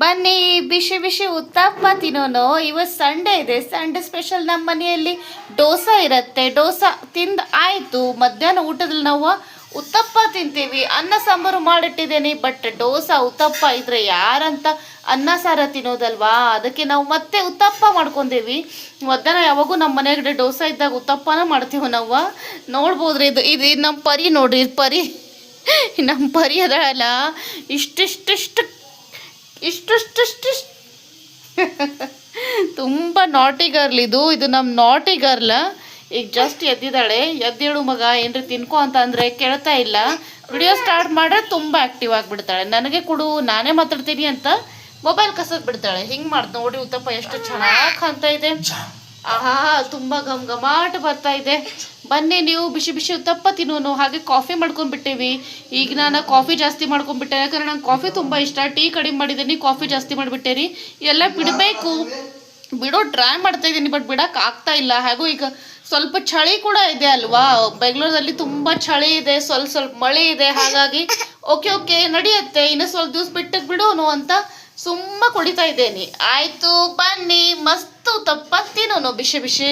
ಬನ್ನಿ ಬಿಸಿ ಬಿಸಿ ಉತ್ತಪ್ಪ ತಿನ್ನೋನು. ಇವತ್ತು ಸಂಡೇ ಇದೆ. ಸಂಡೇ ಸ್ಪೆಷಲ್ ನಮ್ಮ ಮನೆಯಲ್ಲಿ ಡೋಸಾ ಇರುತ್ತೆ. ಡೋಸಾ ತಿಂದು ಆಯಿತು. ಮಧ್ಯಾಹ್ನ ಊಟದಲ್ಲಿ ನಾವು ಉತ್ತಪ್ಪ ತಿಂತೀವಿ. ಅನ್ನ ಸಾಂಬಾರು ಮಾಡಿಟ್ಟಿದ್ದೇನೆ. ಬಟ್ ಡೋಸಾ ಉತ್ತಪ್ಪ ಇದ್ರೆ ಯಾರಂತ ಅನ್ನ ಸಾರ ತಿನ್ನೋದಲ್ವಾ, ಅದಕ್ಕೆ ನಾವು ಮತ್ತೆ ಉತ್ತಪ್ಪ ಮಾಡ್ಕೊಂಡೇವಿ. ಮಧ್ಯಾಹ್ನ ಯಾವಾಗೂ ನಮ್ಮ ಮನೆಯಾಗಡೆ ಡೋಸಾ ಇದ್ದಾಗ ಉತ್ತಪ್ಪನ ಮಾಡ್ತೀವಿ ನಾವು. ನೋಡ್ಬೋದ್ರಿ, ಇದು ನಮ್ಮ ಪರಿ ನೋಡ್ರಿ. ಪರಿ ನಮ್ಮ ಪರಿ ಅದಲ್ಲ, ಇಷ್ಟಿಷ್ಟು ತುಂಬ ನಾಟಿ ಗರ್ಲ್. ಇದು ನಮ್ಮ ನಾಟಿ ಗರ್ಲ್. ಈಗ ಜಸ್ಟ್ ಎದ್ದಿದ್ದಾಳೆ. ಎದ್ದೇಳು ಮಗ ಏನ್ರಿ ತಿನ್ಕೊ ಅಂತ ಅಂದರೆ ಕೇಳ್ತಾ ಇಲ್ಲ. ವಿಡಿಯೋ ಸ್ಟಾರ್ಟ್ ಮಾಡ್ರೆ ತುಂಬ ಆ್ಯಕ್ಟಿವ್ ಆಗಿಬಿಡ್ತಾಳೆ. ನನಗೆ ಕೊಡು, ನಾನೇ ಮಾತಾಡ್ತೀನಿ ಅಂತ ಮೊಬೈಲ್ ಕಸದ್ ಬಿಡ್ತಾಳೆ. ಹಿಂಗೆ ಮಾಡ್ದು ನೋಡಿ. ಉತ್ತಪ್ಪ ಎಷ್ಟು ಚೆನ್ನಾಗಿ ಕಾಣ್ತಾ ಇದೆ. ಆಹಾ, ತುಂಬ ಘಮಾಟ ಬರ್ತಾ ಇದೆ. ಬನ್ನಿ ನೀವು ಬಿಸಿ ಬಿಸಿ ಉತ್ತಪ್ಪ ತಿನ್ನೋನು. ಹಾಗೆ ಕಾಫಿ ಮಾಡ್ಕೊಂಡ್ಬಿಟ್ಟೇವಿ. ಈಗ ನಾನು ಕಾಫಿ ಜಾಸ್ತಿ ಮಾಡ್ಕೊಂಡ್ಬಿಟ್ಟೆ, ಯಾಕಂದ್ರೆ ನಂಗೆ ಕಾಫಿ ತುಂಬ ಇಷ್ಟ. ಟೀ ಕಡಿಮೆ ಮಾಡಿದ್ದೀನಿ, ಕಾಫಿ ಜಾಸ್ತಿ ಮಾಡಿಬಿಟ್ಟೇರಿ. ಎಲ್ಲ ಬಿಡಬೇಕು, ಟ್ರೈ ಮಾಡ್ತಾ ಇದ್ದೀನಿ, ಬಟ್ ಬಿಡಕ್ಕೆ ಆಗ್ತಾ ಇಲ್ಲ. ಹಾಗೂ ಈಗ ಸ್ವಲ್ಪ ಚಳಿ ಕೂಡ ಇದೆ ಅಲ್ವಾ, ಬೆಂಗಳೂರಲ್ಲಿ ತುಂಬ ಚಳಿ ಇದೆ, ಸ್ವಲ್ಪ ಮಳೆ ಇದೆ. ಹಾಗಾಗಿ ಓಕೆ ನಡೆಯುತ್ತೆ, ಇನ್ನು ಸ್ವಲ್ಪ ದಿವಸ ಬಿಟ್ಟಕ್ಕೆ ಬಿಡೋನು ಅಂತ ಸುಮ್ಮ ಕುಡಿತಾ ಇದ್ದೇನೆ. ಆಯಿತು, ಬನ್ನಿ ಮಸ್ತ್ ಉತ್ತಪ್ಪ ತಿನ್ನೋನು ಬಿಸಿ ಬಿಸಿ.